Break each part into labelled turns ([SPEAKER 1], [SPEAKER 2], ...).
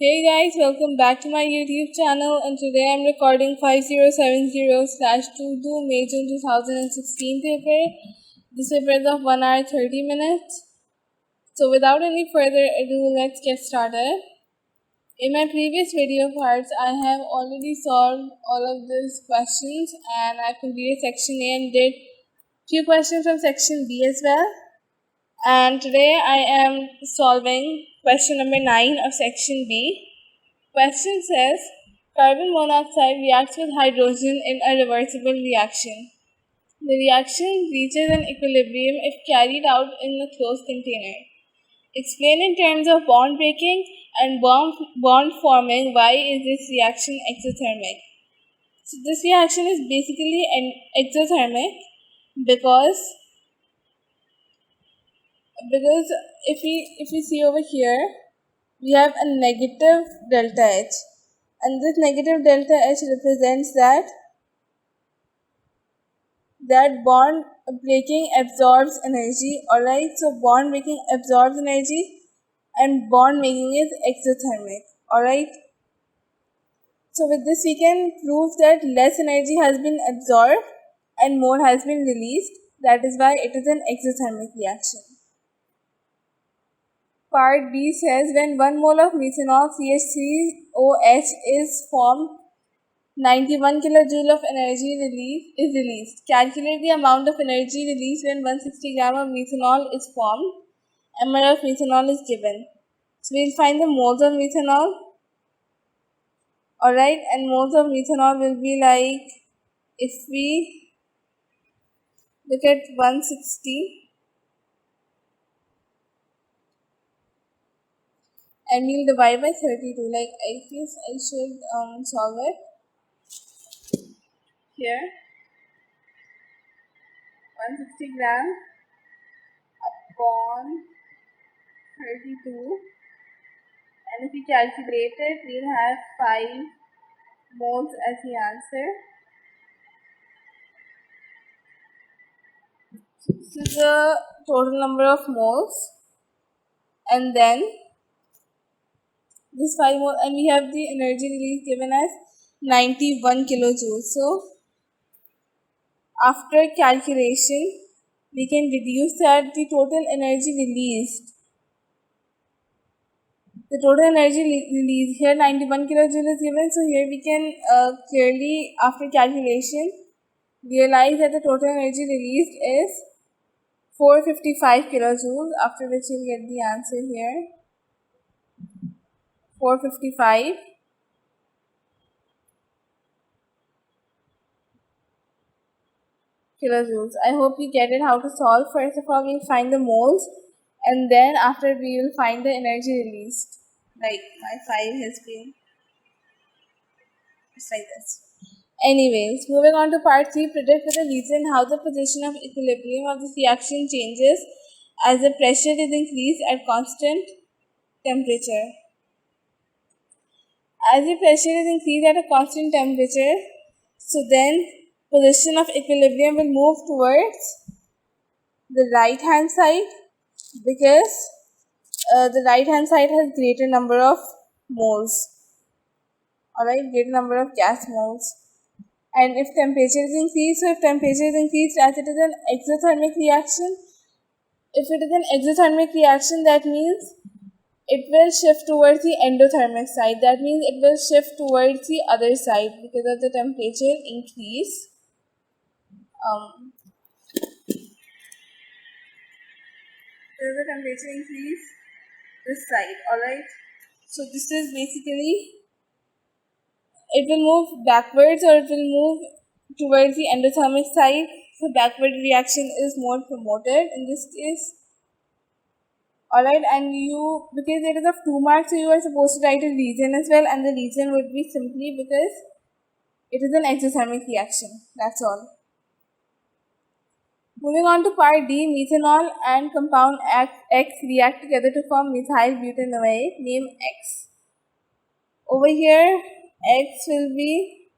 [SPEAKER 1] Hey guys, welcome back to my YouTube channel, and today I'm recording 5070/22 May June 2016 paper. This paper is of 1 hour 30 minutes. So without any further ado, let's get started. In my previous video parts, I have already solved all of these questions and I completed section A and did few questions from section B as well. And today I am solving question number 9 of section B. Question says, carbon monoxide reacts with hydrogen in a reversible reaction. The reaction reaches an equilibrium if carried out in a closed container. Explain in terms of bond breaking and bond forming why is this reaction exothermic. So this reaction is basically an exothermic because if we see over here, we have a negative delta H, and this negative delta H represents that bond breaking absorbs energy. Alright, so bond breaking absorbs energy and bond making is exothermic. Alright, so with this we can prove that less energy has been absorbed and more has been released. That is why it is an exothermic reaction. Part B says when 1 mole of methanol CH3OH is formed, 91 kilojoule of energy is released. Calculate the amount of energy released when 160 gram of methanol is formed. ml of methanol is given. So we'll find the moles of methanol. Alright, and moles of methanol will be like, if we look at 160, and we'll divide by 32. Like, I guess I should solve it here. 160 gram upon 32, and if we calculate it, we'll have 5 moles as the answer. This is the total number of moles, and then this 5 moles, and we have the energy release given as 91 kilojoules. So after calculation, we can deduce that the total energy released, here 91 kilojoule is given. So here we can clearly, after calculation, realize that the total energy released is 455 kilojoules, after which you'll get the answer here. 455 kilojoules. I hope you get it how to solve. First of all, we'll find the moles, and then after we will find the energy released. Like my 5 has been just like this. Anyways, moving on to part 3, predict with a reason how the position of equilibrium of this reaction changes as the pressure is increased at constant temperature. As the pressure is increased at a constant temperature, so then position of equilibrium will move towards the right hand side, because the right hand side has greater number of moles. Alright, greater number of gas moles. And if temperature is increased, as it is an exothermic reaction, that means it will shift towards the endothermic side. That means it will shift towards the other side because of the temperature increase. This side. Alright, so this is basically, it will move backwards or it will move towards the endothermic side. So backward reaction is more promoted in this case. Alright, and because it is of 2 marks, so you are supposed to write a reason as well, and the reason would be simply because it is an exothermic reaction. That's all. Moving on to part D, methanol and compound X react together to form methyl butanoate. Name X. Over here, X will be,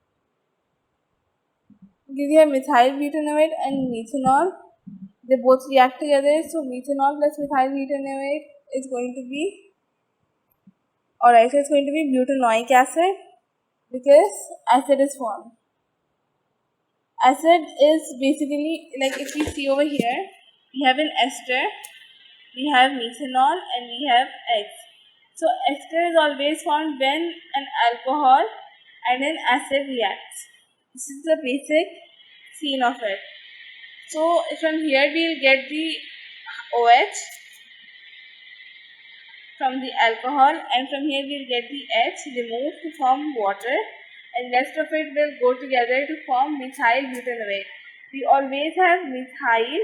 [SPEAKER 1] because you have methyl butanoate and methanol, they both react together, so methanol plus methyl butanoate is going to be, Alright, so it's going to be butanoic acid because acid is formed. Acid is basically, like if we see over here, we have an ester, we have methanol, and we have X. So ester is always formed when an alcohol and an acid reacts. This is the basic scene of it. So from here we'll get the OH from the alcohol, and from here we'll get the H removed to form water, and rest of it will go together to form methyl butanoate. We always have methyl,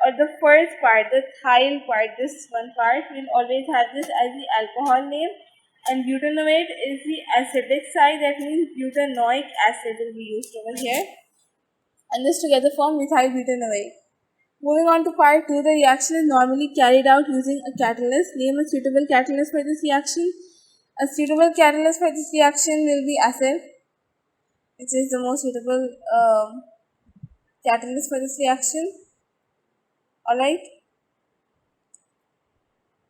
[SPEAKER 1] or the first part, the ethyl part, this one part, we'll always have this as the alcohol name, and butanoate is the acidic side, that means butanoic acid will be used over here, and this together form methyl butanoate. Moving on to part 2, the reaction is normally carried out using a catalyst. Name a suitable catalyst for this reaction. A suitable catalyst for this reaction will be acid, which is the most suitable catalyst for this reaction. Alright.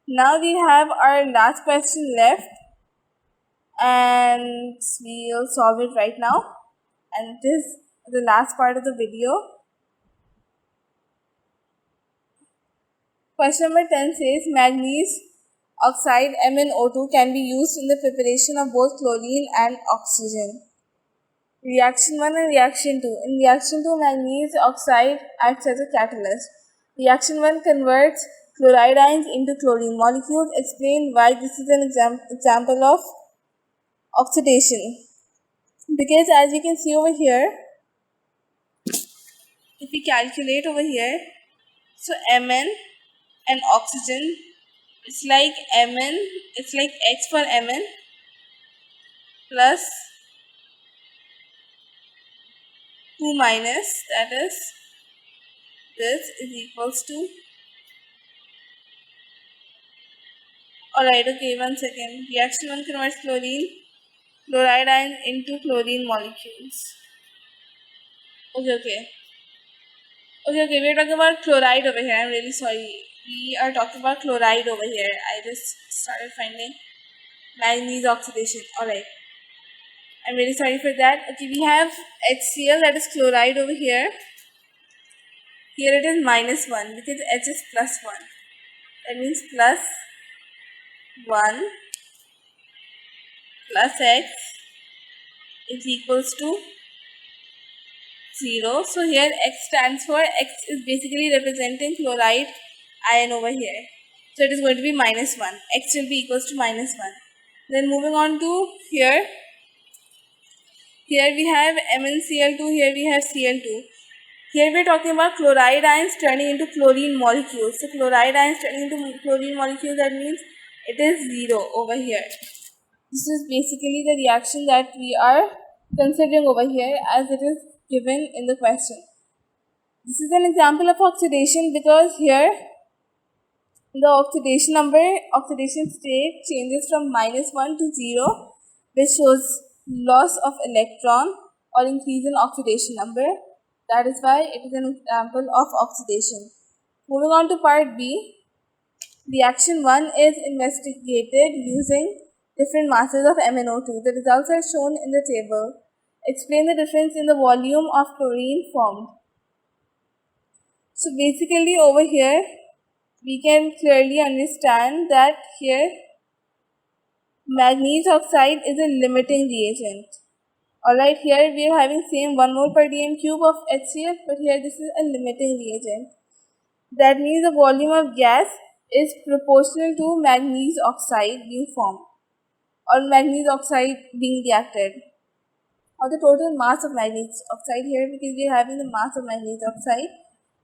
[SPEAKER 1] Now we have our last question left, and we'll solve it right now. And it is the last part of the video. Question number 10 says manganese oxide MnO2 can be used in the preparation of both chlorine and oxygen. Reaction 1 and reaction 2. In reaction 2, manganese oxide acts as a catalyst. Reaction 1 converts chloride ions into chlorine molecules. Explain why this is an example of oxidation. Because as we can see over here, if we calculate over here, so Mn and oxygen, it's like Mn, it's like X for Mn plus 2 minus, that is, this is equals to, alright, okay, one second. Reaction 1 converts chloride ions into chlorine molecules. Okay, we're talking about chloride over here. I'm really sorry. We are talking about chloride over here. I just started finding manganese oxidation. Alright. I'm really sorry for that. Okay, we have HCl, that is chloride over here. Here it is minus 1 because H is plus 1. That means plus 1 plus X is equals to 0. So here X stands for, X is basically representing chloride ion over here. So it is going to be minus 1. X will be equals to minus 1. Then moving on to here. Here we have MnCl2, here we have Cl2. Here we are talking about chloride ions turning into chlorine molecules. So chloride ions turning into chlorine molecules, that means it is 0 over here. This is basically the reaction that we are considering over here as it is given in the question. This is an example of oxidation because here the oxidation state changes from minus 1 to 0, which shows loss of electron or increase in oxidation number. That is why it is an example of oxidation. Moving on to part B. Reaction 1 is investigated using different masses of MnO2. The results are shown in the table. Explain the difference in the volume of chlorine formed. So basically over here, we can clearly understand that here manganese oxide is a limiting reagent. Alright, here we are having same 1 mole per dm cube of HCl, but here this is a limiting reagent. That means the volume of gas is proportional to manganese oxide being formed, or manganese oxide being reacted, or the total mass of manganese oxide here, because we are having the mass of manganese oxide.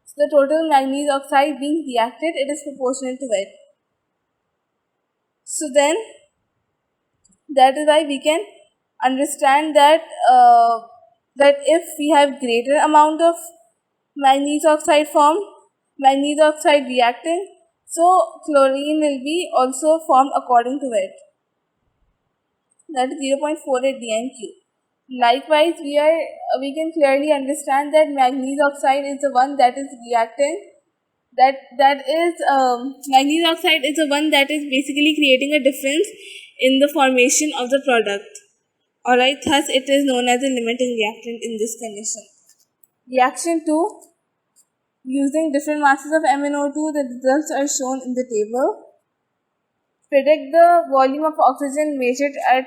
[SPEAKER 1] So the total manganese oxide being reacted, it is proportional to it. So then, that is why we can understand that that if we have greater amount of manganese oxide formed, manganese oxide reacting, so chlorine will be also formed according to it. That is 0.48 dm3. Likewise, we can clearly understand that manganese oxide is the one that is reacting. Manganese oxide is the one that is basically creating a difference in the formation of the product. Alright, thus it is known as a limiting reactant in this condition. Reaction 2. Using different masses of MnO2, the results are shown in the table. Predict the volume of oxygen measured at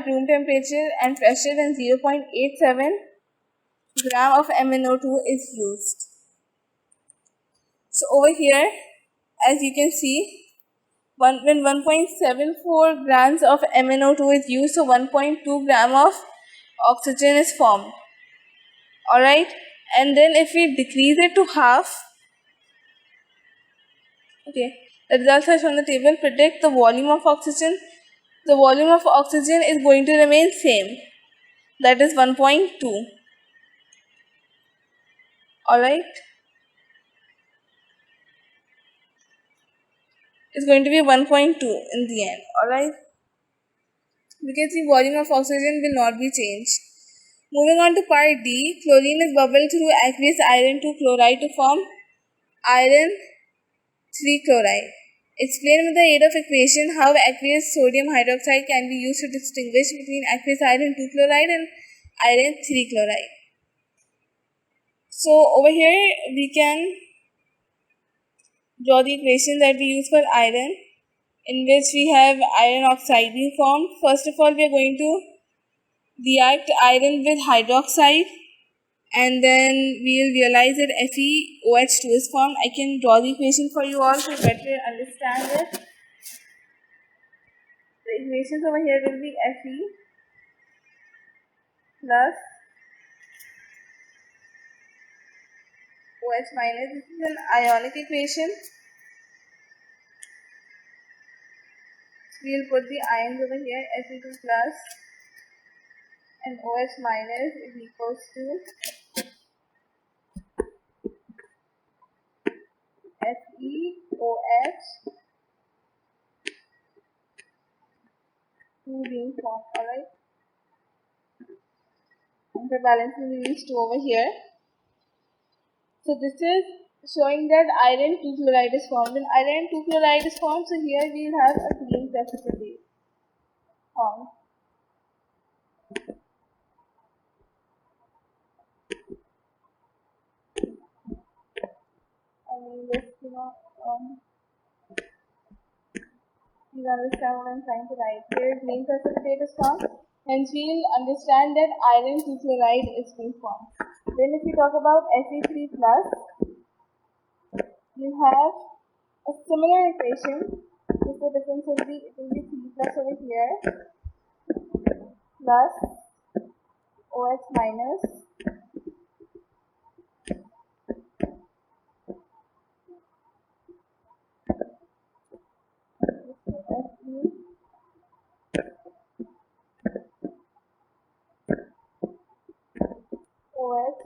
[SPEAKER 1] room temperature and pressure, and 0.87 gram of MnO2 is used. So over here, as you can see, when 1.74 grams of MnO2 is used, so 1.2 gram of oxygen is formed. Alright, and then if we decrease it to half, okay, the results are shown on the table. Predict the volume of oxygen. The volume of oxygen is going to remain same, that is 1.2. Alright, it's going to be 1.2 in the end. Alright, because the volume of oxygen will not be changed. Moving on to part D, chlorine is bubbled through aqueous iron 2 chloride to form iron 3 chloride. Explain with the aid of equation how aqueous sodium hydroxide can be used to distinguish between aqueous iron 2 chloride and iron 3 chloride. So over here we can draw the equation that we use for iron, in which we have iron oxide being formed. First of all, we are going to react iron with hydroxide, and then we will realize that FeOH2 is formed. I can draw the equation for you all to better understand it. The equations over here will be Fe plus OH minus. This is an ionic equation. We will put the ions over here. Fe2 plus and OH minus is equals to FeOH2 being formed. Alright, and for balancing these two over here. So this is showing that iron 2 chloride is formed. When iron 2 chloride is formed, so here we will have a clean precipitate formed. I mean, this, please understand what I'm trying to write here. Clean precipitate is formed. Hence, we will understand that iron 2 chloride is being formed. Then, if we talk about Fe3 plus, you have a similar equation. If the difference will be, it will be 3 plus over here plus OH minus OH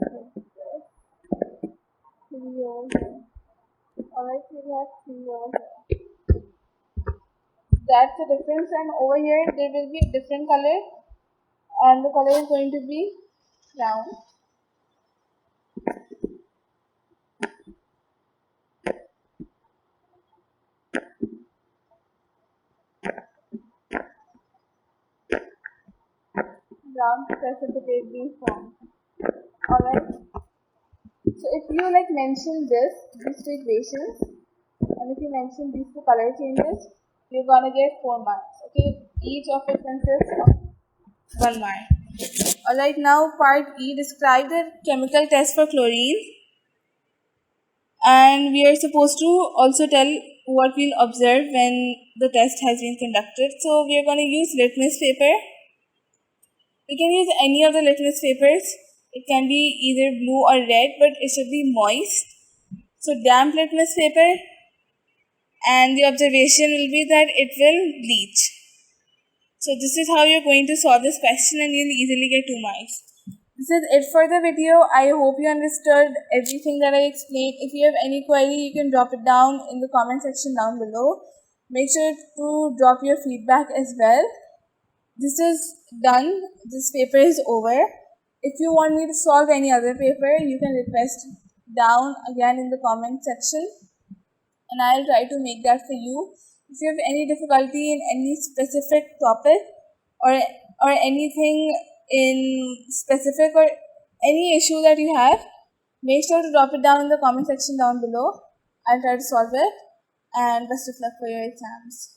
[SPEAKER 1] 3 over here. Alright, so we have 3 over here. That's the difference, and over here there will be a different color, and the color is going to be brown. Brown precipitate being formed. Alright. So if you mention these two equations, and if you mention these two color changes, you're gonna get 4 marks. Okay, each of it consists of 1 mark. Alright, now part E, describe the chemical test for chlorine. And we are supposed to also tell what we'll observe when the test has been conducted. So we are going to use litmus paper. We can use any of the litmus papers. It can be either blue or red, but it should be moist. So damp litmus paper, and the observation will be that it will bleach. So this is how you're going to solve this question, and you'll easily get 2 marks. This is it for the video. I hope you understood everything that I explained. If you have any query, you can drop it down in the comment section down below. Make sure to drop your feedback as well. This is done. This paper is over. If you want me to solve any other paper, you can request down again in the comment section, and I'll try to make that for you. If you have any difficulty in any specific topic or anything in specific or any issue that you have, make sure to drop it down in the comment section down below. I'll try to solve it, and best of luck for your exams.